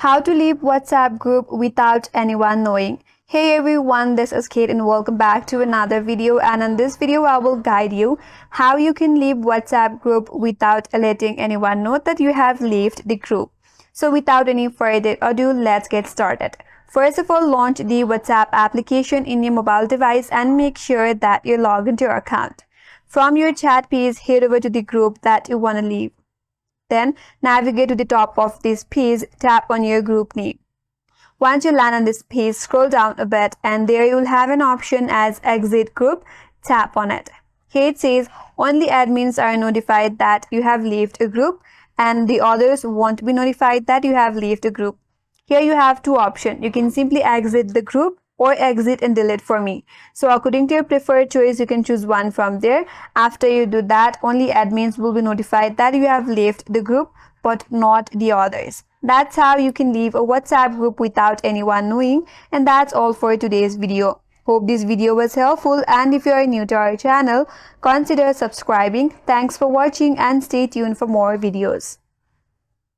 How to leave WhatsApp group without anyone knowing. Hey everyone, this is Kate and welcome back to another video, and in this video I will guide you how you can leave WhatsApp group without letting anyone know that you have left the group. So without any further ado, let's get started. First of all, launch the WhatsApp application in your mobile device and make sure that you log into your account. From your chat page, head over to the group that you want to leave. Then navigate to the top of this page, tap on your group name. Once you land on this page, scroll down a bit and there you will have an option as exit group. Tap on it. Here it says only admins are notified that you have left a group and the others won't be notified that you have left a group. Here you have two options. You can simply exit the group or exit and delete for me. So according to your preferred choice, you can choose one from there. After you do that, only admins will be notified that you have left the group but not the others. That's how you can leave a WhatsApp group without anyone knowing, and that's all for today's video. Hope this video was helpful, and if you are new to our channel, consider subscribing. Thanks for watching and stay tuned for more videos.